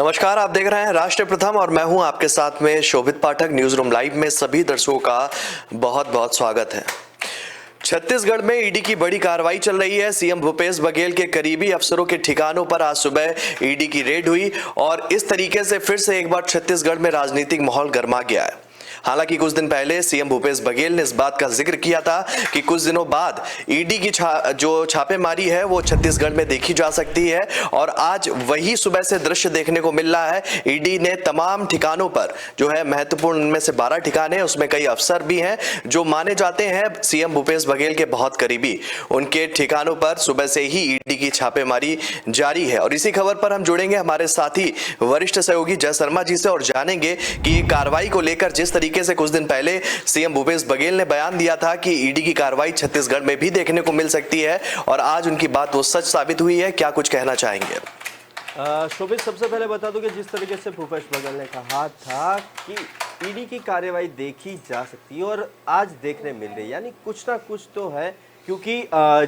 नमस्कार, आप देख रहे हैं राष्ट्र प्रथम और मैं हूं आपके साथ में शोभित पाठक। न्यूज रूम लाइव में सभी दर्शकों का बहुत बहुत स्वागत है। छत्तीसगढ़ में ईडी की बड़ी कार्रवाई चल रही है। सीएम भूपेश बघेल के करीबी अफसरों के ठिकानों पर आज सुबह ईडी की रेड हुई और इस तरीके से फिर से एक बार छत्तीसगढ़ में राजनीतिक माहौल गर्मा गया है। हालांकि कुछ दिन पहले सीएम भूपेश बघेल ने इस बात का जिक्र किया था कि कुछ दिनों बाद ईडी की जो छापेमारी है वो छत्तीसगढ़ में देखी जा सकती है और आज वही सुबह से दृश्य देखने को मिल रहा है। ईडी ने तमाम ठिकानों पर जो है महत्वपूर्ण, उनमें से 12 ठिकाने, उसमें कई अफसर भी हैं जो माने जाते हैं सीएम भूपेश बघेल के बहुत करीबी, उनके ठिकानों पर सुबह से ही ईडी की छापेमारी जारी है। और इसी खबर पर हम जुड़ेंगे हमारे साथी वरिष्ठ सहयोगी जय शर्मा जी से और जानेंगे कि ये कार्रवाई को लेकर जिस तरीके से कुछ दिन पहले सीएम भूपेश बघेल ने बयान दिया था कि ईडी की कार्रवाई छत्तीसगढ़ में भी देखने को मिल सकती है और आज उनकी बात वो सच साबित हुई है। क्या कुछ कहना चाहेंगे? शोभित, सबसे पहले बता दूं कि जिस तरीके से भूपेश बघेल ने कहा था कि ईडी की कार्रवाई देखी जा सकती है और आज देखने मिल रही है, यानी कुछ ना कुछ तो है, क्योंकि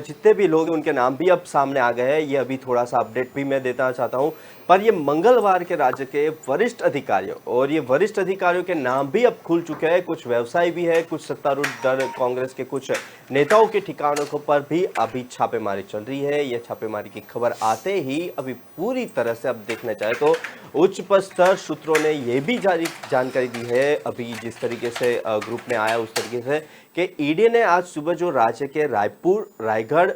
जितने भी लोग हैं उनके नाम भी अब सामने आ गए हैं। ये अभी थोड़ा सा अपडेट भी मैं देना चाहता हूं, पर ये मंगलवार के राज्य के वरिष्ठ अधिकारियों और ये वरिष्ठ अधिकारियों के नाम भी अब खुल चुके हैं। कुछ व्यवसायी भी है, कुछ सत्तारूढ़ दल कांग्रेस के कुछ नेताओं के ठिकानों पर भी अभी छापेमारी चल रही है। ये छापेमारी की खबर आते ही अभी पूरी तरह से अब देखना चाहे तो उच्च स्तर सूत्रों ने यह भी जानकारी दी है, अभी जिस तरीके से ग्रुप में आया उस तरीके से, कि ईडी ने आज सुबह जो राज्य के रायपुर, रायगढ़,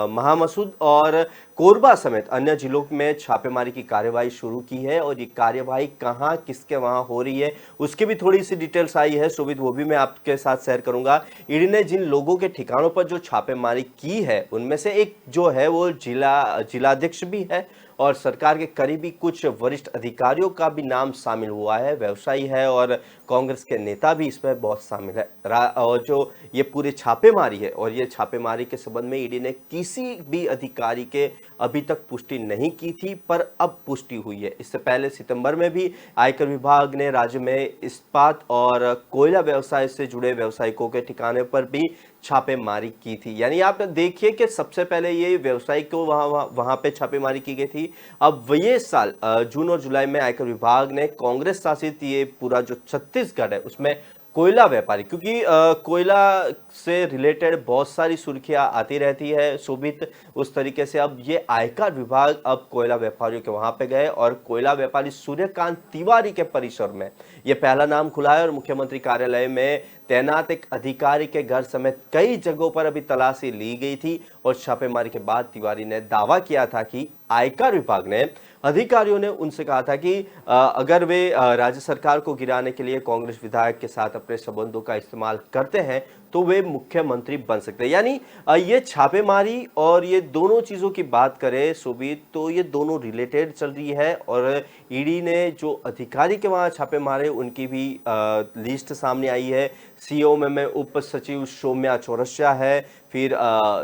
महामसूद और कोरबा समेत अन्य जिलों में छापेमारी की कार्यवाही शुरू की है। और ये कार्यवाही कहां, किसके वहां हो रही है, उसकी भी थोड़ी सी डिटेल्स आई है शोभित, वो भी मैं आपके साथ शेयर करूंगा। ईडी ने जिन लोगों के ठिकानों पर जो छापेमारी की है उनमें से एक जो है वो जिलाध्यक्ष भी है और सरकार के करीबी कुछ वरिष्ठ अधिकारियों का भी नाम शामिल हुआ है। व्यवसायी है और कांग्रेस के नेता भी इसमें बहुत शामिल है। और जो ये पूरी छापेमारी है और ये छापेमारी के संबंध में ईडी ने किसी भी अधिकारी के अभी तक पुष्टि नहीं की थी, पर अब पुष्टि हुई है। इससे पहले सितंबर में भी आयकर विभाग ने राज्य में इस्पात और कोयला व्यवसाय से जुड़े व्यवसायिकों के ठिकाने पर भी छापेमारी की थी। यानी आप देखिए कि सबसे पहले ये व्यवसायी को वहां पे छापेमारी की गई थी। अब ये साल जून और जुलाई में आयकर विभाग ने कांग्रेस शासित ये पूरा जो छत्तीसगढ़ है उसमें कोयला व्यापारी, क्योंकि कोयला से रिलेटेड बहुत सारी सुर्खियां आती रहती है शोभित, उस तरीके से अब ये आयकर विभाग अब कोयला व्यापारियों के वहां पे गए और कोयला व्यापारी सूर्यकांत तिवारी के परिसर में ये पहला नाम खुला है और मुख्यमंत्री कार्यालय में तैनात एक अधिकारी के घर समेत कई जगहों पर अभी तलाशी ली गई थी। और छापेमारी के बाद तिवारी ने दावा किया था कि आयकर विभाग ने अधिकारियों ने उनसे कहा था कि अगर वे राज्य सरकार को गिराने के लिए कांग्रेस विधायक के साथ अपने संबंधों का इस्तेमाल करते हैं तो वे मुख्यमंत्री बन सकते हैं। यानी ये छापेमारी और ये दोनों चीजों की बात करें शोभित तो ये दोनों रिलेटेड चल रही है। और ईडी ने जो अधिकारी के वहां छापे मारे उनकी भी लिस्ट सामने आई है। सीओ में उप सचिव सौम्या चौरसिया है, फिर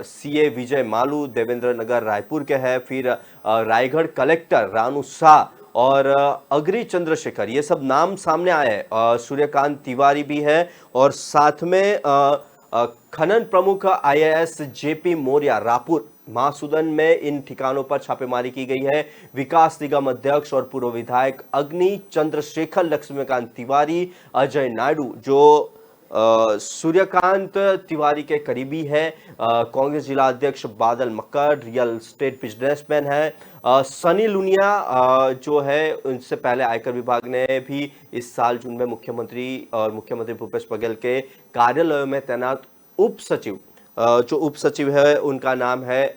सीए विजय मालू देवेंद्र नगर रायपुर के है, फिर रायगढ़ कलेक्टर रानू शाह और अग्री चंद्रशेखर, ये सब नाम सामने आए हैं। सूर्यकांत तिवारी भी है और साथ में खनन प्रमुख आईएएस जेपी मौर्य रायपुर महासुदन में इन ठिकानों पर छापेमारी की गई है। विकास निगम अध्यक्ष और पूर्व विधायक अग्नि चंद्रशेखर लक्ष्मीकांत तिवारी, अजय नायडू जो सूर्यकांत तिवारी के करीबी है, कांग्रेस जिला अध्यक्ष बादल मक्कड़ रियल एस्टेट बिजनेसमैन है, सनी लुनिया जो है उनसे पहले आयकर विभाग ने भी इस साल जून में मुख्यमंत्री भूपेश बघेल के कार्यालय में तैनात उप सचिव जो उप सचिव है उनका नाम है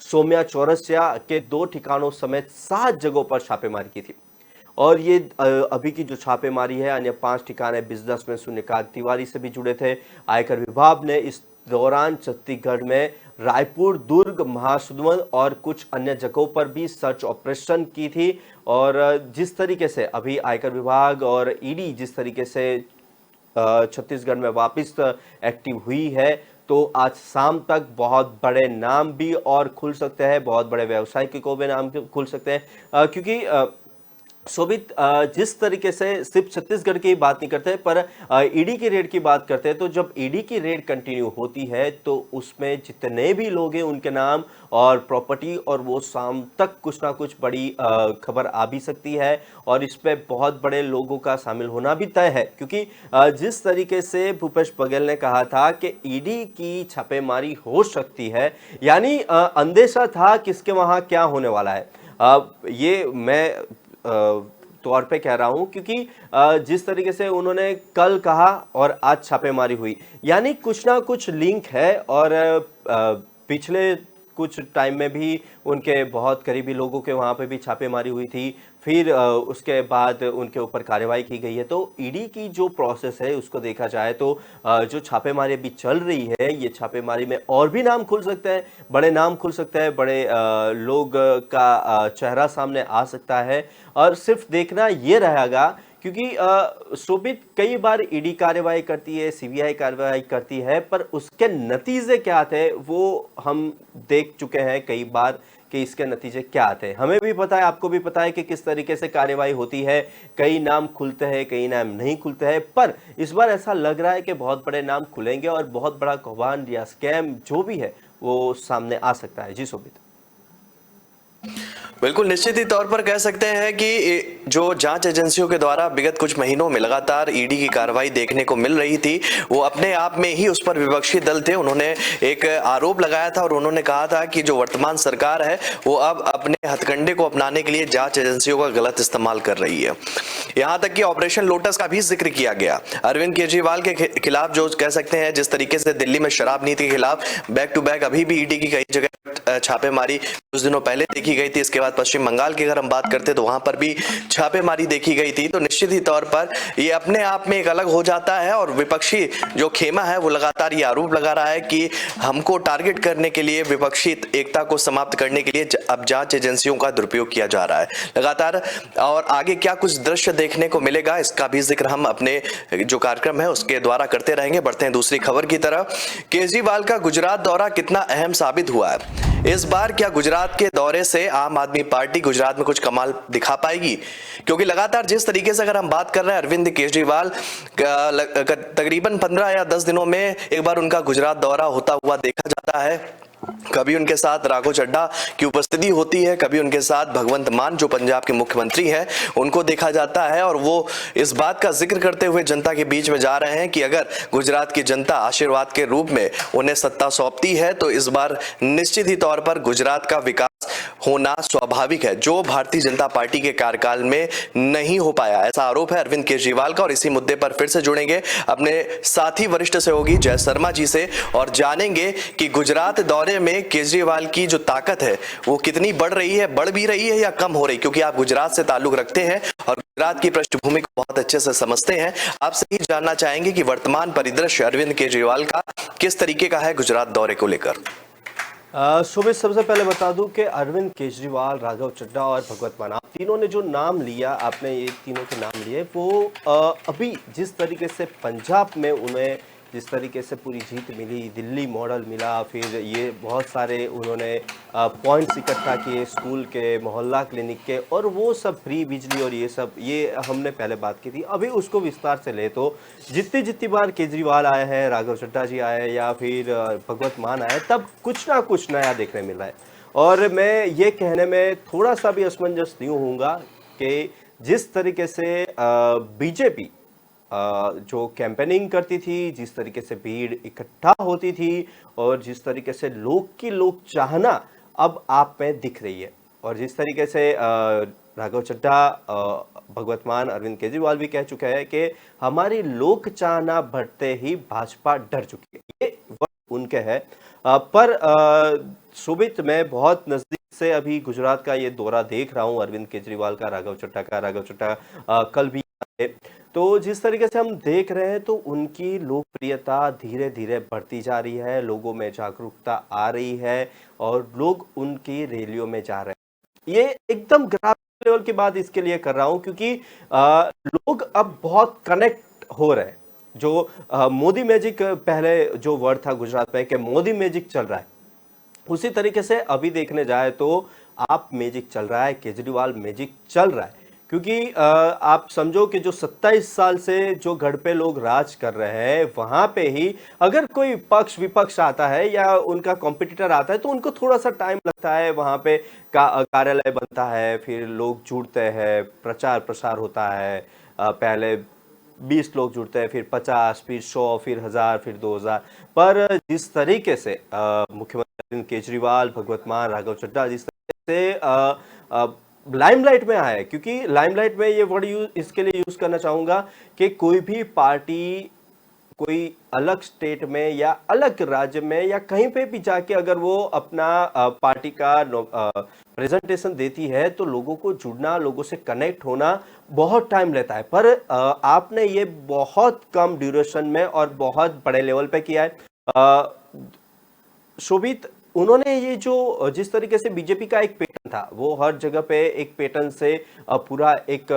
सौम्या चौरसिया के 2 ठिकानों समेत 7 जगहों पर छापेमारी की थी। और ये अभी की जो छापेमारी है अन्य 5 ठिकाने बिजनेसमैन सूर्यकांत तिवारी से भी जुड़े थे। आयकर विभाग ने इस दौरान छत्तीसगढ़ में रायपुर, दुर्ग, महासुदन और कुछ अन्य जगहों पर भी सर्च ऑपरेशन की थी। और जिस तरीके से अभी आयकर विभाग और ईडी जिस तरीके से छत्तीसगढ़ में वापस एक्टिव हुई है तो आज शाम तक बहुत बड़े नाम भी और खुल सकते हैं, बहुत बड़े व्यवसायियों को भी नाम खुल सकते हैं, क्योंकि शोभित, जिस तरीके से सिर्फ छत्तीसगढ़ की बात नहीं करते पर ईडी की रेड की बात करते हैं, तो जब ईडी की रेड कंटिन्यू होती है तो उसमें जितने भी लोग हैं उनके नाम और प्रॉपर्टी और वो शाम तक कुछ ना कुछ बड़ी खबर आ भी सकती है और इस पे बहुत बड़े लोगों का शामिल होना भी तय है, क्योंकि जिस तरीके से भूपेश बघेल ने कहा था कि ईडी की छापेमारी हो सकती है, यानी अंदेशा था किसके वहां क्या होने वाला है। ये मैं तौर पे कह रहा हूं, क्योंकि जिस तरीके से उन्होंने कल कहा और आज छापेमारी हुई, यानी कुछ ना कुछ लिंक है। और पिछले कुछ टाइम में भी उनके बहुत करीबी लोगों के वहां पे भी छापेमारी हुई थी, फिर उसके बाद उनके ऊपर कार्रवाई की गई है। तो ईडी की जो प्रोसेस है उसको देखा जाए तो जो छापेमारी अभी चल रही है, ये छापेमारी में और भी नाम खुल सकते हैं, बड़े नाम खुल सकते हैं, बड़े लोग का चेहरा सामने आ सकता है। और सिर्फ देखना ये रहेगा, क्योंकि शोभित कई बार ईडी कार्रवाई करती है, सीबीआई कार्रवाई करती है, पर उसके नतीजे क्या थे वो हम देख चुके हैं कई बार कि इसके नतीजे क्या आते हैं। हमें भी पता है, आपको भी पता है कि किस तरीके से कार्रवाई होती है, कई नाम खुलते हैं, कई नाम नहीं खुलते हैं। पर इस बार ऐसा लग रहा है कि बहुत बड़े नाम खुलेंगे और बहुत बड़ा कौभांड या स्कैम जो भी है वो सामने आ सकता है। जी शोभित। बिल्कुल निश्चित ही तौर पर कह सकते हैं कि जो जांच एजेंसियों के द्वारा विगत कुछ महीनों में लगातार ईडी की कार्रवाई देखने को मिल रही थी, वो अपने आप में ही उस पर विपक्षी दल थे। उन्होंने एक आरोप लगाया था और उन्होंने कहा था कि जो वर्तमान सरकार है वो अब अपने हथकंडे को अपनाने के लिए जांच एजेंसियों का गलत इस्तेमाल कर रही है। यहां तक कि ऑपरेशन लोटस का भी जिक्र किया गया। अरविंद केजरीवाल के खिलाफ जो कह सकते हैं, जिस तरीके से दिल्ली में शराब नीति के खिलाफ बैक टू बैक अभी भी ईडी की कई जगह छापेमारी कुछ दिनों पहले देखी गई थी। इसके बाद पश्चिम बंगाल की अगर हम बात करते तो वहां पर भी छापेमारी देखी गई थी। तो निश्चित ही तौर पर ये अपने आप में एक अलग हो जाता है और विपक्षी जो खेमा है वो लगातार ये आरोप लगा रहा है कि हमको टारगेट करने के लिए, विपक्षी एकता को समाप्त करने के लिए अब जांच एजेंसियों का दुरुपयोग किया जा रहा है लगातार। और आगे क्या कुछ दृश्य देखने को मिलेगा इसका भी जिक्र हम अपने जो कार्यक्रम है उसके द्वारा करते रहेंगे। बढ़ते हैं दूसरी खबर की तरफ। केजरीवाल का गुजरात दौरा कितना अहम साबित हुआ है? इस बार क्या गुजरात के दौरे से आम आदमी पार्टी गुजरात में कुछ कमाल दिखा पाएगी? क्योंकि लगातार जिस तरीके से अगर हम बात कर रहे हैं, अरविंद केजरीवाल तकरीबन 15 या 10 दिनों में एक बार उनका गुजरात दौरा होता हुआ देखा जाता है। कभी उनके साथ राघव चड्ढा की उपस्थिति होती है, कभी उनके साथ भगवंत मान जो पंजाब के मुख्यमंत्री हैं उनको देखा जाता है। और वो इस बात का जिक्र करते हुए जनता के बीच में जा रहे हैं कि अगर गुजरात की जनता आशीर्वाद के रूप में उन्हें सत्ता सौंपती है तो इस बार निश्चित ही तौर पर गुजरात का विकास होना स्वाभाविक है, जो भारतीय जनता पार्टी के कार्यकाल में नहीं हो पाया। ऐसा आरोप है अरविंद केजरीवाल का। और इसी मुद्दे पर फिर से जुड़ेंगे अपने साथी वरिष्ठ सहयोगी जय शर्मा जी से और जानेंगे कि गुजरात दौरे में केजरीवाल की जो ताकत है वो कितनी बढ़ रही है, बढ़ भी रही है या कम हो रही, क्योंकि आप गुजरात से ताल्लुक रखते हैं और गुजरात की पृष्ठभूमि को बहुत अच्छे से समझते हैं। आपसे ही जानना चाहेंगे कि वर्तमान परिदृश्य अरविंद केजरीवाल का किस तरीके का है गुजरात दौरे को लेकर। शोभित, सबसे पहले बता दूं कि अरविंद केजरीवाल, राघव चड्ढा और भगवत मान, आप तीनों ने जो नाम लिया, आपने ये तीनों के नाम लिए, वो अभी जिस तरीके से पंजाब में उन्हें जिस तरीके से पूरी जीत मिली, दिल्ली मॉडल मिला, फिर ये बहुत सारे उन्होंने पॉइंट्स इकट्ठा किए स्कूल के, मोहल्ला क्लिनिक के, और वो सब फ्री बिजली और ये सब, ये हमने पहले बात की थी। अभी उसको विस्तार से ले तो जितनी बार केजरीवाल आए हैं, राघव चड्ढा जी आए या फिर भगवत मान आए, तब कुछ ना कुछ नया देखने मिला है। और मैं ये कहने में थोड़ा सा भी असमंजस नहीं होऊंगा कि जिस तरीके से बीजेपी जो कैंपेनिंग करती थी, जिस तरीके से भीड़ इकट्ठा होती थी और जिस तरीके से लोग की लोक चाहना अब आप में दिख रही है, और जिस तरीके से राघव चड्ढा, भगवत मान, अरविंद केजरीवाल भी कह चुके हैं कि हमारी लोक चाहना बढ़ते ही भाजपा डर चुकी है, ये वर्ड उनके है। पर शोभित, मैं बहुत नजदीक से अभी गुजरात का ये दौरा देख रहा हूँ, अरविंद केजरीवाल का, राघव चड्ढा कल भी आए। तो जिस तरीके से हम देख रहे हैं तो उनकी लोकप्रियता धीरे धीरे बढ़ती जा रही है, लोगों में जागरूकता आ रही है और लोग उनकी रैलियों में जा रहे हैं। ये एकदम ग्राउंड लेवल की बात इसके लिए कर रहा हूं क्योंकि लोग अब बहुत कनेक्ट हो रहे हैं। जो मोदी मैजिक, पहले जो वर्ड था गुजरात में कि मोदी मैजिक चल रहा है, उसी तरीके से अभी देखने जाए तो आप मैजिक चल रहा है, केजरीवाल मैजिक चल रहा है। क्योंकि आप समझो कि जो 27 साल से जो गढ़ पे लोग राज कर रहे हैं वहां पे ही अगर कोई पक्ष विपक्ष आता है या उनका कॉम्पिटिटर आता है तो उनको थोड़ा सा टाइम लगता है, वहां पे कार्यालय बनता है, फिर लोग जुड़ते हैं, प्रचार प्रसार होता है। पहले 20 लोग जुड़ते हैं, फिर 50, फिर 100, फिर 1000, फिर 2000। पर जिस तरीके से मुख्यमंत्री अरविंद केजरीवाल, भगवत मान, राघव चड्ढा जिस तरीके से लाइमलाइट में आया है, क्योंकि लाइमलाइट में ये वर्ड यूज इसके लिए यूज करना चाहूंगा कि कोई भी पार्टी कोई अलग स्टेट में या अलग राज्य में या कहीं पे भी जाके अगर वो अपना पार्टी का प्रेजेंटेशन देती है तो लोगों को जुड़ना, लोगों से कनेक्ट होना बहुत टाइम लेता है। पर आपने ये बहुत कम ड्यूरेशन में और बहुत बड़े लेवल पे किया है। शोभित, उन्होंने ये जो जिस तरीके से बीजेपी का एक पैटर्न था, वो हर जगह पे एक पैटर्न से पूरा एक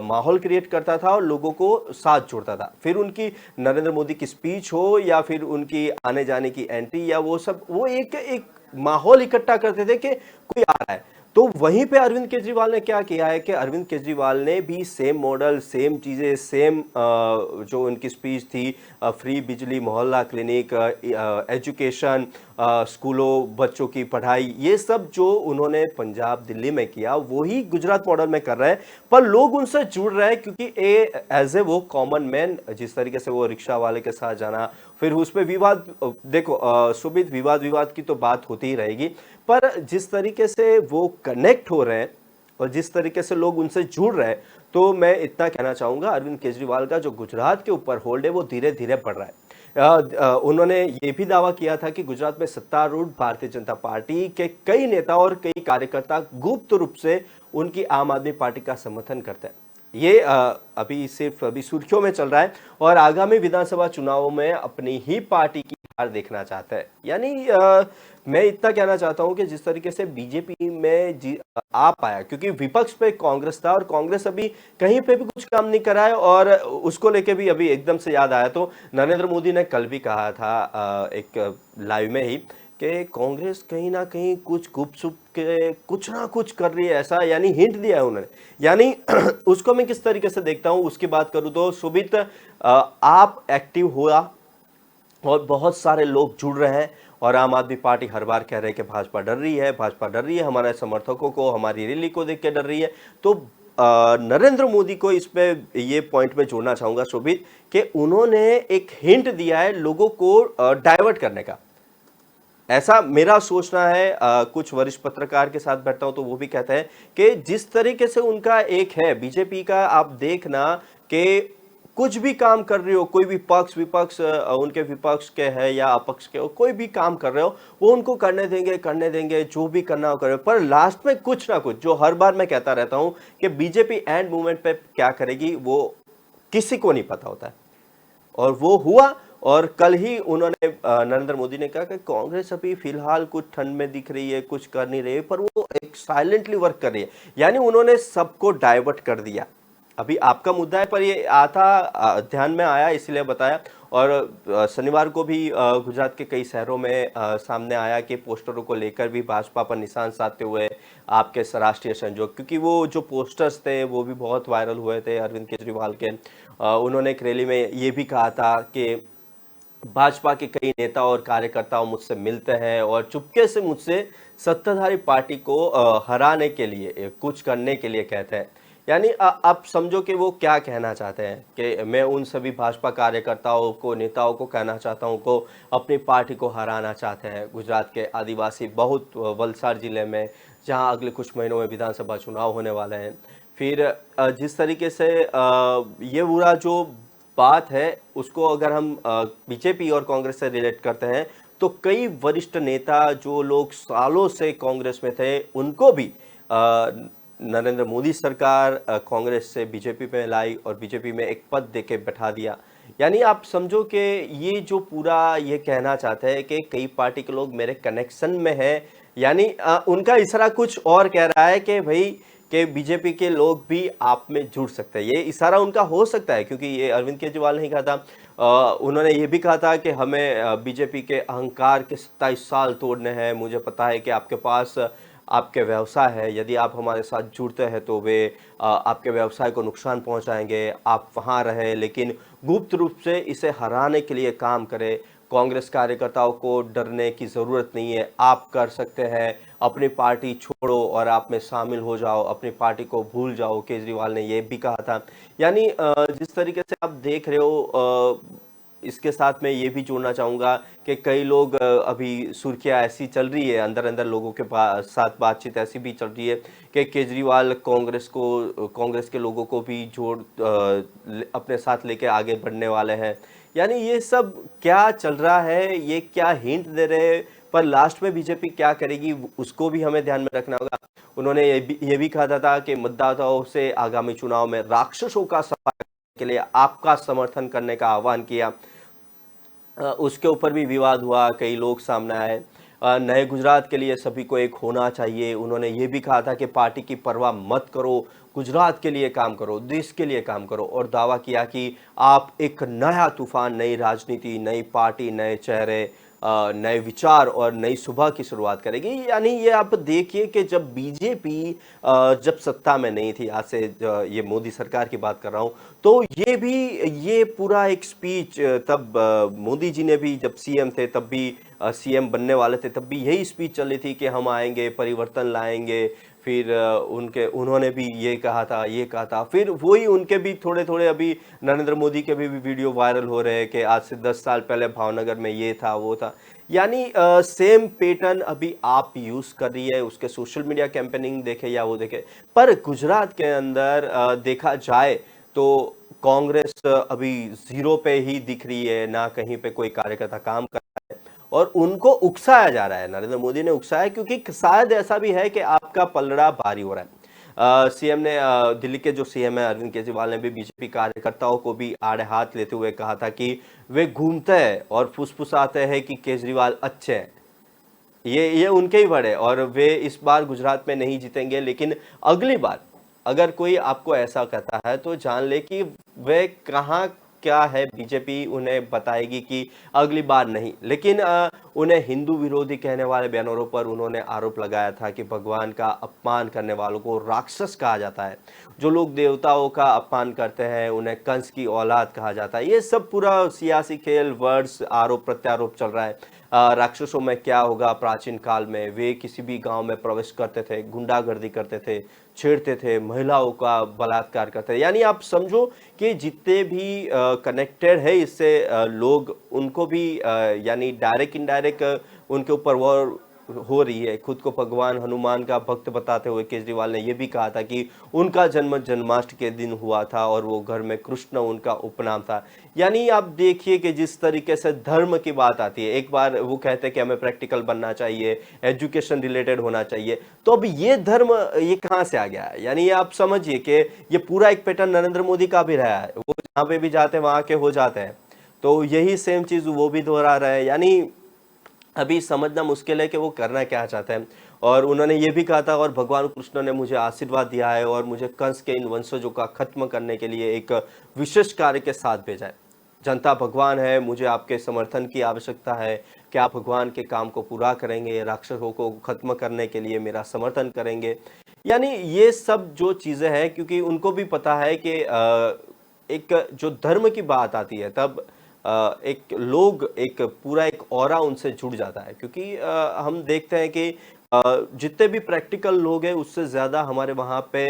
माहौल क्रिएट करता था और लोगों को साथ जोड़ता था। फिर उनकी नरेंद्र मोदी की स्पीच हो या फिर उनकी आने जाने की एंट्री या वो सब, वो एक एक माहौल इकट्ठा करते थे कि कोई आ रहा है। तो वहीं पे अरविंद केजरीवाल ने क्या किया है कि अरविंद केजरीवाल ने भी सेम मॉडल, सेम चीजें, सेम जो उनकी स्पीच थी, फ्री बिजली, मोहल्ला क्लिनिक, एजुकेशन, स्कूलों बच्चों की पढ़ाई, ये सब जो उन्होंने पंजाब दिल्ली में किया वही गुजरात मॉडल में कर रहे हैं। पर लोग उनसे जुड़ रहे हैं क्योंकि एज ए वो कॉमन मैन, जिस तरीके से वो रिक्शा वाले के साथ जाना, फिर उसमें विवाद, देखो सुमित, विवाद की तो बात होती ही रहेगी, पर जिस तरीके से वो कनेक्ट हो रहे हैं और जिस तरीके से लोग उनसे जुड़ रहे हैं, तो मैं इतना कहना चाहूंगा अरविंद केजरीवाल का जो गुजरात के ऊपर होल्ड है वो धीरे धीरे बढ़ रहा है। उन्होंने ये भी दावा किया था कि गुजरात में सत्तारूढ़ भारतीय जनता पार्टी के कई नेता और कई कार्यकर्ता गुप्त रूप से उनकी आम आदमी पार्टी का समर्थन करते हैं। ये अभी सिर्फ अभी सुर्खियों में चल रहा है और आगामी विधानसभा चुनावों में अपनी ही पार्टी की हार देखना चाहता है। यानी मैं इतना कहना चाहता हूं कि जिस तरीके से बीजेपी में आ पाया, क्योंकि विपक्ष पे कांग्रेस था और कांग्रेस अभी कहीं पे भी कुछ काम नहीं करा है, और उसको लेके भी अभी एकदम से याद आया तो नरेंद्र मोदी ने कल भी कहा था एक लाइव में ही कि कांग्रेस कहीं ना कहीं कुछ गुपचुप के कुछ ना कुछ कर रही है, ऐसा यानी हिंट दिया है उन्होंने। यानी उसको मैं किस तरीके से देखता हूं उसकी बात करूं तो सुमित, आप एक्टिव हुआ और बहुत सारे लोग जुड़ रहे हैं और आम आदमी पार्टी हर बार कह रहे हैं कि भाजपा डर रही है, भाजपा डर रही है, हमारे समर्थकों को, हमारी रैली को देख के डर रही है। तो नरेंद्र मोदी को इस पे ये पॉइंट में जोड़ना चाहूंगा शोभित कि उन्होंने एक हिंट दिया है लोगों को डाइवर्ट करने का, ऐसा मेरा सोचना है। कुछ वरिष्ठ पत्रकार के साथ बैठता हूं तो वो भी कहते हैं कि जिस तरीके से उनका एक है बीजेपी का, आप देखना कि कुछ भी काम कर रहे हो, कोई भी पक्ष विपक्ष उनके विपक्ष के है या अपक्ष के हो, कोई भी काम कर रहे हो वो उनको करने देंगे जो भी करना हो करे। पर लास्ट में कुछ ना कुछ, जो हर बार मैं कहता रहता हूं कि बीजेपी एंड मूवमेंट पे क्या करेगी वो किसी को नहीं पता होता है, और वो हुआ। और कल ही उन्होंने नरेंद्र मोदी ने कहा कि कांग्रेस अभी फिलहाल कुछ ठंड में दिख रही है, कुछ कर नहीं रही है, पर वो एक साइलेंटली वर्क कर रही है। यानी उन्होंने सबको डाइवर्ट कर दिया। अभी आपका मुद्दा है पर ये आता ध्यान में आया इसलिए बताया। और शनिवार को भी गुजरात के कई शहरों में सामने आया कि पोस्टरों को लेकर भी भाजपा पर निशान साधते हुए आपके राष्ट्रीय संयोजक, क्योंकि वो जो पोस्टर्स थे वो भी बहुत वायरल हुए थे अरविंद केजरीवाल के। उन्होंने एक रैली में ये भी कहा था कि भाजपा के कई नेता और कार्यकर्ताओं मुझसे मिलते हैं और चुपके से मुझसे सत्ताधारी पार्टी को हराने के लिए, कुछ करने के लिए कहते हैं। यानी आप समझो कि वो क्या कहना चाहते हैं कि मैं उन सभी भाजपा कार्यकर्ताओं को, नेताओं को कहना चाहता हूं को अपनी पार्टी को हराना चाहते हैं। गुजरात के आदिवासी बहुत, वलसाड़ जिले में जहां अगले कुछ महीनों में विधानसभा चुनाव होने वाले हैं। फिर जिस तरीके से ये पूरा जो बात है उसको अगर हम बीजेपी और कांग्रेस से रिलेट करते हैं तो कई वरिष्ठ नेता जो लोग सालों से कांग्रेस में थे उनको भी नरेंद्र मोदी सरकार कांग्रेस से बीजेपी में लाई और बीजेपी में एक पद देके बैठा दिया। यानी आप समझो कि ये जो पूरा ये कहना चाहते हैं कि कई पार्टी के लोग मेरे कनेक्शन में हैं, यानी उनका इशारा कुछ और कह रहा है कि भाई कि बीजेपी के लोग भी आप में जुड़ सकते हैं। ये इशारा उनका हो सकता है क्योंकि ये अरविंद केजरीवाल नहीं कहा था। उन्होंने ये भी कहा था कि हमें बीजेपी के अहंकार के 27 साल तोड़ने हैं। मुझे पता है कि आपके पास आपके व्यवसाय है, यदि आप हमारे साथ जुड़ते हैं तो वे आपके व्यवसाय को नुकसान पहुंचाएंगे। आप वहां रहे लेकिन गुप्त रूप से इसे हराने के लिए काम करें। कांग्रेस कार्यकर्ताओं को डरने की ज़रूरत नहीं है, आप कर सकते हैं। अपनी पार्टी छोड़ो और आप में शामिल हो जाओ, अपनी पार्टी को भूल जाओ, केजरीवाल ने ये भी कहा था। यानी जिस तरीके से आप देख रहे हो, इसके साथ मैं ये भी जोड़ना चाहूँगा कि कई लोग अभी सुर्खियाँ ऐसी चल रही है, अंदर अंदर लोगों के साथ बातचीत ऐसी भी चल रही है कि केजरीवाल कांग्रेस के लोगों को भी अपने साथ लेके आगे बढ़ने वाले हैं। यानी ये सब क्या चल रहा है, ये क्या हिंट दे रहे हैं, पर लास्ट में बीजेपी क्या करेगी उसको भी हमें ध्यान में रखना होगा। उन्होंने ये भी कहा था कि मतदाताओं से आगामी चुनाव में राक्षसों का सफाया करने के लिए आपका समर्थन करने का आह्वान किया। उसके ऊपर भी विवाद हुआ, कई लोग सामने आए। नए गुजरात के लिए सभी को एक होना चाहिए। उन्होंने ये भी कहा था कि पार्टी की परवाह मत करो, गुजरात के लिए काम करो, देश के लिए काम करो, और दावा किया कि आप एक नया तूफान, नई राजनीति, नई पार्टी, नए चेहरे, नए विचार और नई सुबह की शुरुआत करेगी। यानी ये आप देखिए कि जब बीजेपी जब सत्ता में नहीं थी, आज से ये मोदी सरकार की बात कर रहा हूँ, तो ये पूरा एक स्पीच तब मोदी जी ने भी जब सीएम थे तब भी, सीएम बनने वाले थे तब भी यही स्पीच चली थी कि हम आएंगे, परिवर्तन लाएंगे। फिर उन्होंने भी ये कहा था। फिर वही उनके भी थोड़े थोड़े अभी नरेंद्र मोदी के भी वीडियो वायरल हो रहे हैं कि आज से 10 साल पहले भावनगर में ये था वो था। यानी सेम पैटर्न अभी आप यूज कर रही है, उसके सोशल मीडिया कैंपेनिंग देखे या वो देखे। पर गुजरात के अंदर देखा जाए तो कांग्रेस अभी जीरो पे ही दिख रही है, ना कहीं पे कोई कार्यकर्ता काम कर रहा है, और उनको उकसाया जा रहा है। नरेंद्र मोदी ने उकसाया क्योंकि शायद ऐसा भी है कि आपका पलड़ा भारी हो रहा है। सीएम ने दिल्ली के जो सीएम है अरविंद केजरीवाल ने भी बीजेपी कार्यकर्ताओं को भी आड़े हाथ लेते हुए कहा था कि वे घूमते हैं और फुसफुसाते हैं कि केजरीवाल अच्छे हैं। ये उनके ही वर्ड है, और वे इस बार गुजरात में नहीं जीतेंगे, लेकिन अगली बार अगर कोई आपको ऐसा कहता है तो जान ले कि वे कहाँ क्या है, बीजेपी उन्हें बताएगी कि अगली बार नहीं। लेकिन उन्हें हिंदू विरोधी कहने वाले बैनरों पर उन्होंने आरोप लगाया था कि भगवान का अपमान करने वालों को राक्षस कहा जाता है, जो लोग देवताओं का अपमान करते हैं उन्हें कंस की औलाद कहा जाता है। ये सब पूरा सियासी खेल, वर्ड्स, आरोप प्रत्यारोप चल रहा है। राक्षसों में क्या होगा, प्राचीन काल में वे किसी भी गांव में प्रवेश करते थे, गुंडागर्दी करते थे, छेड़ते थे, महिलाओं का बलात्कार करते थे। यानी आप समझो कि जितने भी कनेक्टेड है इससे लोग, उनको भी यानी डायरेक्ट इनडायरेक्ट उनके ऊपर वॉर हो रही है। खुद को भगवान हनुमान का भक्त बताते हुए केजरीवाल ने यह भी कहा था कि उनका जन्म जन्माष्टमी के दिन हुआ था और वो घर में कृष्ण उनका उपनाम था। यानी आप देखिए कि जिस तरीके से धर्म की बात आती है, एक बार वो कहते हैं कि हमें प्रैक्टिकल बनना चाहिए, एजुकेशन रिलेटेड होना चाहिए, तो अब ये धर्म ये कहाँ से आ गया है? यानी आप समझिए कि ये पूरा एक पैटर्न नरेंद्र मोदी का भी रहा है, वो जहाँ पे भी जाते हैं वहां के हो जाते हैं, तो यही सेम चीज वो भी दोहरा रहे हैं। यानी अभी समझना मुश्किल है कि वो करना क्या चाहते हैं। और उन्होंने ये भी कहा था, और भगवान कृष्ण ने मुझे आशीर्वाद दिया है और मुझे कंस के इन वंशजों का खत्म करने के लिए एक विशेष कार्य के साथ भेजा है। जनता भगवान है, मुझे आपके समर्थन की आवश्यकता है कि आप भगवान के काम को पूरा करेंगे, राक्षसों को खत्म करने के लिए मेरा समर्थन करेंगे। यानी ये सब जो चीज़ें हैं, क्योंकि उनको भी पता है कि एक जो धर्म की बात आती है तब एक लोग, एक पूरा एक ऑरा उनसे जुड़ जाता है। क्योंकि हम देखते हैं कि जितने भी प्रैक्टिकल लोग हैं उससे ज़्यादा हमारे वहाँ पे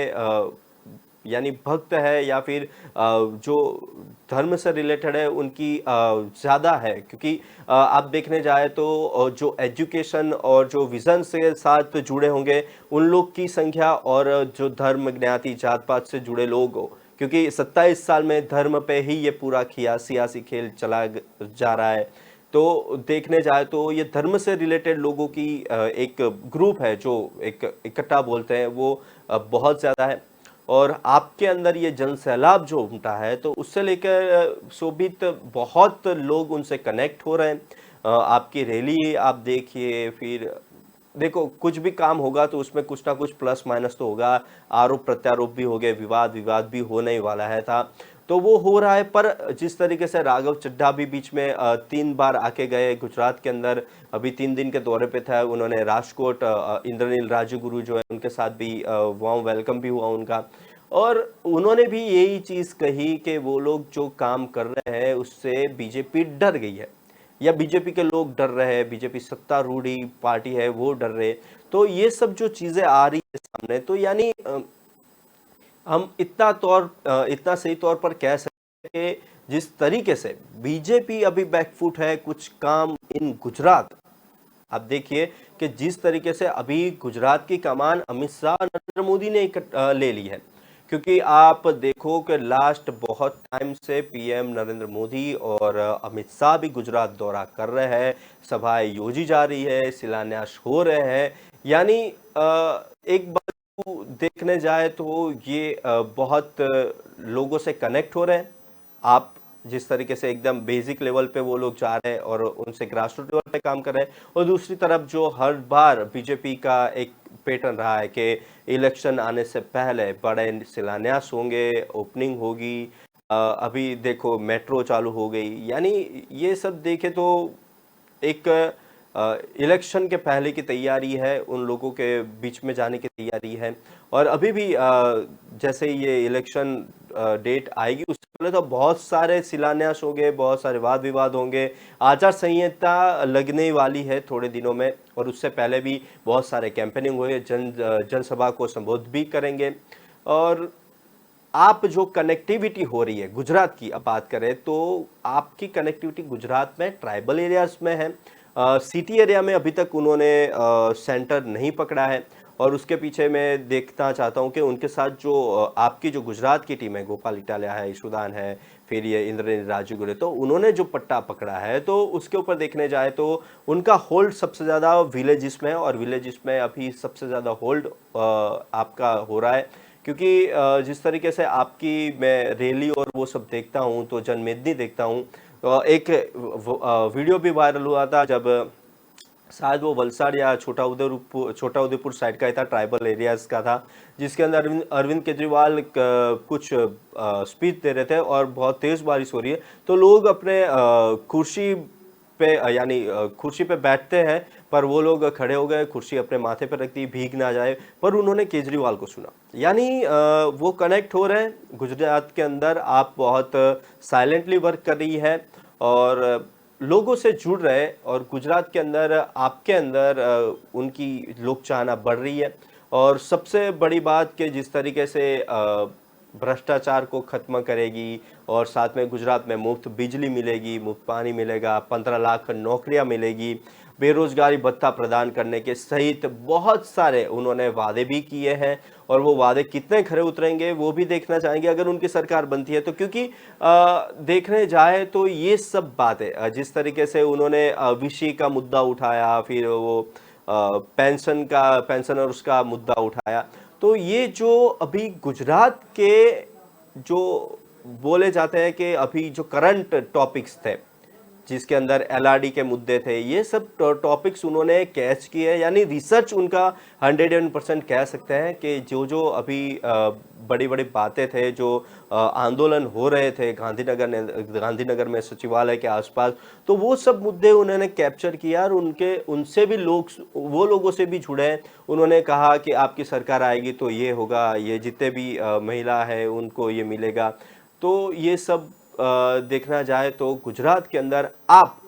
यानी भक्त है या फिर जो धर्म से रिलेटेड है उनकी ज़्यादा है। क्योंकि आप देखने जाए तो जो एजुकेशन और जो विज़न से साथ जुड़े होंगे उन लोग की संख्या, और जो धर्म, ज्ञाति, जात पात से जुड़े लोग हो, क्योंकि 27 साल में धर्म पे ही ये पूरा सियासी खेल चला जा रहा है। तो देखने जाए तो ये धर्म से रिलेटेड लोगों की एक ग्रुप है जो एक इकट्ठा बोलते हैं, वो बहुत ज़्यादा है। और आपके अंदर ये जन सैलाब जो उमटा है तो उससे लेकर शोभित बहुत लोग उनसे कनेक्ट हो रहे हैं। आपकी रैली आप देखिए, फिर देखो कुछ भी काम होगा तो उसमें कुछ ना कुछ प्लस माइनस तो होगा, आरोप प्रत्यारोप भी हो गए, विवाद भी होने ही वाला है था। तो वो हो रहा है। पर जिस तरीके से राघव चड्ढा भी बीच में 3 बार आके गए गुजरात के अंदर, अभी 3 दिन के दौरे पे था, उन्होंने राजकोट, इंद्रनील राजगुरु जो है उनके साथ भी वार्म वेलकम भी हुआ उनका। और उन्होंने भी यही चीज कही कि वो लोग जो काम कर रहे हैं उससे बीजेपी डर गई है, या बीजेपी के लोग डर रहे हैं, बीजेपी सत्तारूढ़ी पार्टी है वो डर रहे। तो ये सब जो चीजें आ रही है सामने, तो यानी हम इतना सही तौर पर कह सकते हैं कि जिस तरीके से बीजेपी अभी बैकफुट है कुछ काम इन गुजरात, आप देखिए कि जिस तरीके से अभी गुजरात की कमान अमित शाह, नरेंद्र मोदी ने ले ली है। क्योंकि आप देखो कि लास्ट बहुत टाइम से पीएम नरेंद्र मोदी और अमित शाह भी गुजरात दौरा कर रहे हैं, सभाएं योजी जा रही है, शिलान्यास हो रहे हैं। यानी एक बार देखने जाए तो ये बहुत लोगों से कनेक्ट हो रहे हैं। आप जिस तरीके से एकदम बेसिक लेवल पे वो लोग जा रहे हैं और उनसे ग्रास रूट लेवल पे काम कर रहे हैं, और दूसरी तरफ जो हर बार बीजेपी का एक पैटर्न रहा है कि इलेक्शन आने से पहले बड़े शिलान्यास होंगे, ओपनिंग होगी, अभी देखो मेट्रो चालू हो गई। यानी ये सब देखे तो एक इलेक्शन के पहले की तैयारी है, उन लोगों के बीच में जाने की तैयारी है। और अभी भी जैसे ये इलेक्शन डेट आएगी उससे पहले तो बहुत सारे शिलान्यास होंगे, बहुत सारे वाद विवाद होंगे, आचार संहिता लगने वाली है थोड़े दिनों में, और उससे पहले भी बहुत सारे कैंपेनिंग हुए, जनसभा को संबोधित भी करेंगे। और आप जो कनेक्टिविटी हो रही है गुजरात की अब बात करें तो आपकी कनेक्टिविटी गुजरात में ट्राइबल एरियाज में है, सिटी एरिया में अभी तक उन्होंने सेंटर नहीं पकड़ा है। और उसके पीछे मैं देखना चाहता हूं कि उनके साथ जो आपकी जो गुजरात की टीम है, गोपाल इटालिया है, ईशुदान है, फिर ये इंद्रनील राजगुरु, तो उन्होंने जो पट्टा पकड़ा है तो उसके ऊपर देखने जाए तो उनका होल्ड सबसे ज़्यादा विलेजेस में है, और विलेजेस में अभी सबसे ज़्यादा होल्ड आपका हो रहा है। क्योंकि जिस तरीके से आपकी मैं रैली और वो सब देखता हूँ तो जनमेदनी देखता हूँ, एक वीडियो भी वायरल हुआ था जब शायद वो वलसाड़ या छोटा उदेपुर साइड का ही था, ट्राइबल एरियाज का था, जिसके अंदर अरविंद केजरीवाल कुछ स्पीच दे रहे थे और बहुत तेज बारिश हो रही है, तो लोग अपने कुर्सी पे यानी कुर्सी पे बैठते हैं, पर वो लोग खड़े हो गए, कुर्सी अपने माथे पर रख दी, भीग ना जाए, पर उन्होंने केजरीवाल को सुना। यानी वो कनेक्ट हो रहे हैं गुजरात के अंदर। आप बहुत साइलेंटली वर्क कर रही है और लोगों से जुड़ रहे हैं, और गुजरात के अंदर आपके अंदर उनकी लोक चाहना बढ़ रही है। और सबसे बड़ी बात कि जिस तरीके से भ्रष्टाचार को खत्म करेगी, और साथ में गुजरात में मुफ्त बिजली मिलेगी, मुफ्त पानी मिलेगा, 15 लाख नौकरियां मिलेगी, बेरोजगारी भत्ता प्रदान करने के सहित बहुत सारे उन्होंने वादे भी किए हैं। और वो वादे कितने खरे उतरेंगे वो भी देखना चाहेंगे अगर उनकी सरकार बनती है तो। क्योंकि देखने जाए तो ये सब बातें जिस तरीके से उन्होंने विषय का मुद्दा उठाया, फिर वो पेंशन और उसका मुद्दा उठाया, तो ये जो अभी गुजरात के जो बोले जाते हैं कि अभी जो करंट टॉपिक्स थे, जिसके अंदर एलआरडी के मुद्दे थे, ये सब टॉपिक्स उन्होंने कैच किए। यानी रिसर्च उनका 101% कह सकते हैं कि जो जो अभी बड़ी बड़ी बातें थे, जो आंदोलन हो रहे थे गांधीनगर में सचिवालय के आसपास, तो वो सब मुद्दे उन्होंने कैप्चर किया और उनसे भी वो लोगों से भी जुड़े। उन्होंने कहा कि आपकी सरकार आएगी तो ये होगा, ये जितने भी महिला है उनको ये मिलेगा। तो ये सब देखना जाए तो गुजरात के अंदर आप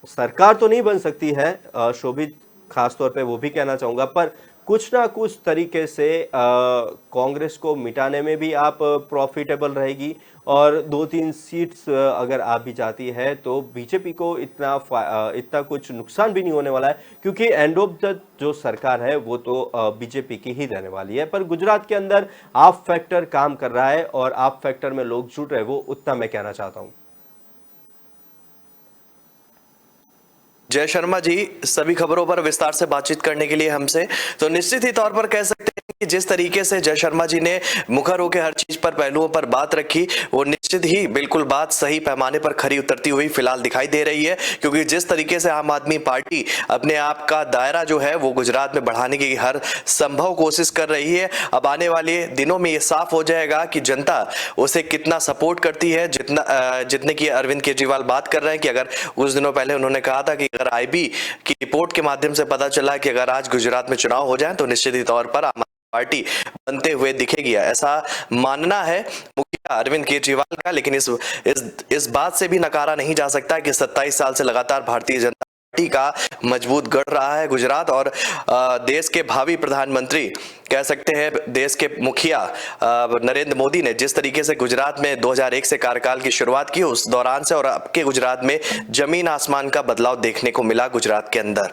सरकार तो नहीं बन सकती है शोभित, खास तौर पे वो भी कहना चाहूंगा, पर कुछ ना कुछ तरीके से कांग्रेस को मिटाने में भी आप प्रॉफिटेबल रहेगी। और 2-3 सीट्स अगर आप भी जाती है तो बीजेपी को इतना कुछ नुकसान भी नहीं होने वाला है, क्योंकि एंड ऑफ द जो सरकार है वो तो बीजेपी की ही रहने वाली है। पर गुजरात के अंदर आप फैक्टर काम कर रहा है और आप फैक्टर में लोग जुड़ रहे हैं, वो उतना मैं कहना चाहता हूं। जय शर्मा जी, सभी खबरों पर विस्तार से बातचीत करने के लिए हमसे, तो निश्चित ही तौर पर कह सकते हैं जिस तरीके से जय शर्मा जी ने मुखर होकर हर चीज पर पहलुओं पर बात रखी, वो निश्चित ही बिल्कुल बात सही पैमाने पर खरी उतरती हुई फिलहाल दिखाई दे रही है। क्योंकि जिस तरीके से आम आदमी पार्टी अपने आप का दायरा जो है वो गुजरात में बढ़ाने की हर संभव कोशिश कर रही है, अब आने वाले दिनों में ये साफ हो जाएगा कि जनता उसे कितना सपोर्ट करती है। जितने की अरविंद केजरीवाल बात कर रहे हैं कि अगर कुछ दिनों पहले उन्होंने कहा था कि अगर आईबी की रिपोर्ट के माध्यम से पता चला कि अगर आज गुजरात में चुनाव हो जाए तो निश्चित ही तौर पर पार्टी बनते हुए दिखेगी, ऐसा मानना है मुखिया अरविंद केजरीवाल का। लेकिन इस बात से भी नकारा नहीं जा सकता कि 27 साल से लगातार भारतीय जनता पार्टी का मजबूत गढ़ रहा है गुजरात, और देश के भावी प्रधानमंत्री कह सकते हैं देश के मुखिया नरेंद्र मोदी ने जिस तरीके से गुजरात में 2001 से कार्यकाल की शुरुआत की, उस दौरान से और अब के गुजरात में जमीन आसमान का बदलाव देखने को मिला गुजरात के अंदर।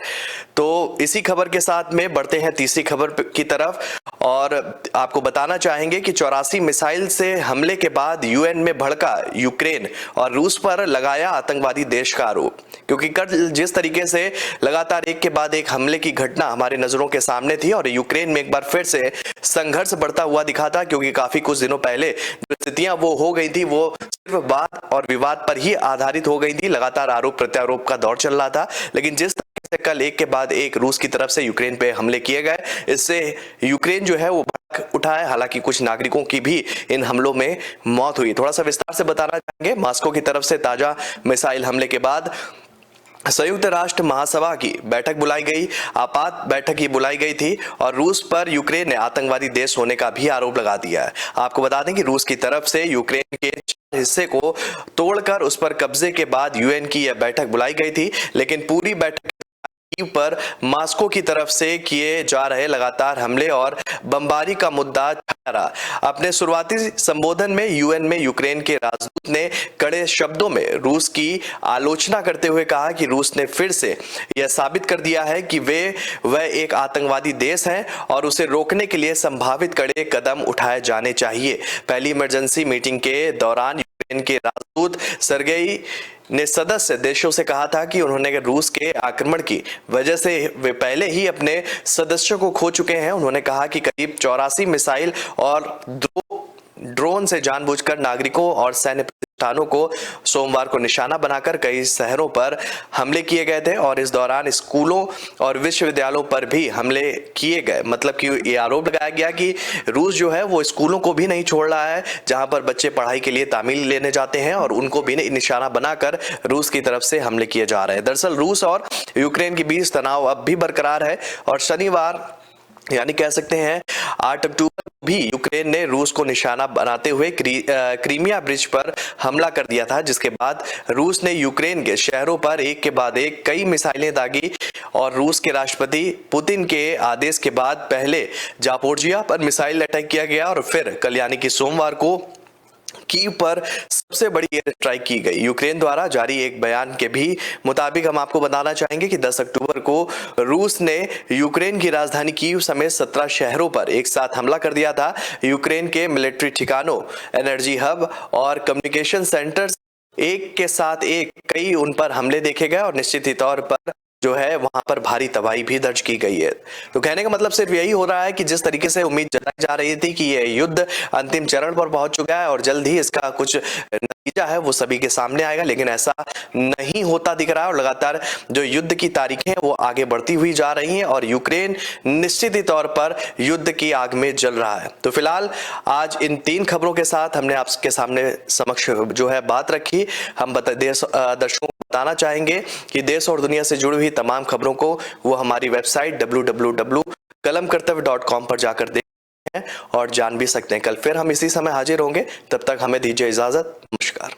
तो इसी खबर के साथ में बढ़ते हैं तीसरी खबर की तरफ, और आपको बताना चाहेंगे कि 84 मिसाइल से हमले के बाद यूएन में भड़का यूक्रेन और रूस पर लगाया आतंकवादी देश का आरोप। क्योंकि कल जिस तरीके से लगातार एक के बाद एक हमले की घटना हमारे नजरों के सामने थी और यूक्रेन में एक बार फिर से संघर्ष बढ़ता हुआ दिखा था, क्योंकि काफी कुछ दिनों पहले जो स्थितियां वो हो गई थी वो सिर्फ बात और विवाद पर ही आधारित हो गई थी, लगातार आरोप प्रत्यारोप का दौर चल रहा था। लेकिन जिस तरीके से कल एक के बाद एक रूस की तरफ से यूक्रेन पे हमले किए गए, इससे यूक्रेन जो है वो भड़क उठा है। हालांकि कुछ नागरिकों की भी इन हमलों में मौत हुई। थोड़ा सा विस्तार से बताना चाहेंगे। मॉस्को की तरफ से ताजा मिसाइल हमले के बाद संयुक्त राष्ट्र महासभा की बैठक बुलाई गई, आपात बैठक ही बुलाई गई थी, और रूस पर यूक्रेन ने आतंकवादी देश होने का भी आरोप लगा दिया है। आपको बता दें कि रूस की तरफ से यूक्रेन के हिस्से को तोड़कर उस पर कब्जे के बाद यूएन की यह बैठक बुलाई गई थी। लेकिन पूरी बैठक पर मॉस्को की तरफ से किए जा रहे लगातार हमले और बमबारी का मुद्दा छाया रहा। अपने शुरुआती संबोधन में यूएन में यूक्रेन के राजदूत ने कड़े शब्दों में रूस की आलोचना करते हुए कहा कि रूस ने फिर से यह साबित कर दिया है कि वह एक आतंकवादी देश है और उसे रोकने के लिए संभावित कड़े कदम उठाए जाने चाहिए। पहली इमरजेंसी मीटिंग के दौरान यूक्रेन के राजदूत सर्गेई ने सदस्य देशों से कहा था कि उन्होंने रूस के आक्रमण की वजह से वे पहले ही अपने सदस्यों को खो चुके हैं। उन्होंने कहा कि करीब 84 मिसाइल और ड्रोन से जानबूझकर नागरिकों और सैन्य प्रतिष्ठानों को सोमवार को निशाना बनाकर कई शहरों पर हमले किए गए थे, और इस दौरान स्कूलों और विश्वविद्यालयों पर भी हमले किए गए। मतलब कि ये आरोप लगाया गया कि रूस जो है वो स्कूलों को भी नहीं छोड़ रहा है जहां पर बच्चे पढ़ाई के लिए तामील लेने जाते हैं, और उनको भी निशाना बनाकर रूस की तरफ से हमले किए जा रहे हैं। दरअसल रूस और यूक्रेन के बीच तनाव अब भी बरकरार है, और शनिवार यानी कह सकते हैं 8 अक्टूबर भी यूक्रेन ने रूस को निशाना बनाते हुए क्रीमिया ब्रिज पर हमला कर दिया था, जिसके बाद रूस ने यूक्रेन के शहरों पर एक के बाद एक कई मिसाइलें दागी, और रूस के राष्ट्रपति पुतिन के आदेश के बाद पहले जापोरिजिया पर मिसाइल अटैक किया गया और फिर कल यानी कि सोमवार को कीव पर सबसे बड़ी एयर स्ट्राइक की गई। यूक्रेन द्वारा जारी एक बयान के भी मुताबिक हम आपको बताना चाहेंगे कि 10 अक्टूबर को रूस ने यूक्रेन की राजधानी कीव समेत 17 शहरों पर एक साथ हमला कर दिया था। यूक्रेन के मिलिट्री ठिकानों, एनर्जी हब और कम्युनिकेशन सेंटर्स एक के साथ एक कई उन पर हमले देखे गए, और निश्चित ही तौर पर जो है वहां पर भारी तबाही भी दर्ज की गई है। तो कहने का मतलब सिर्फ यही हो रहा है कि जिस तरीके से उम्मीद जताई जा रही थी कि ये युद्ध अंतिम चरण पर पहुंच चुका है और जल्द ही इसका कुछ नतीजा है वो सभी के सामने आएगा, लेकिन ऐसा नहीं होता दिख रहा है, और लगातार जो युद्ध की तारीखें वो आगे बढ़ती हुई जा रही हैं, और यूक्रेन निश्चित ही तौर पर युद्ध की आग में जल रहा है। तो फिलहाल आज इन 3 खबरों के साथ हमने आपके सामने समक्ष जो है बात रखी। हम दर्शकों को बताना चाहेंगे कि देश और दुनिया से जुड़ी हुई तमाम खबरों को वो हमारी वेबसाइट www.kalamkartavya.com पर जाकर देख सकते हैं और जान भी सकते हैं। कल फिर हम इसी समय हाजिर होंगे, तब तक हमें दीजिए इजाजत। नमस्कार।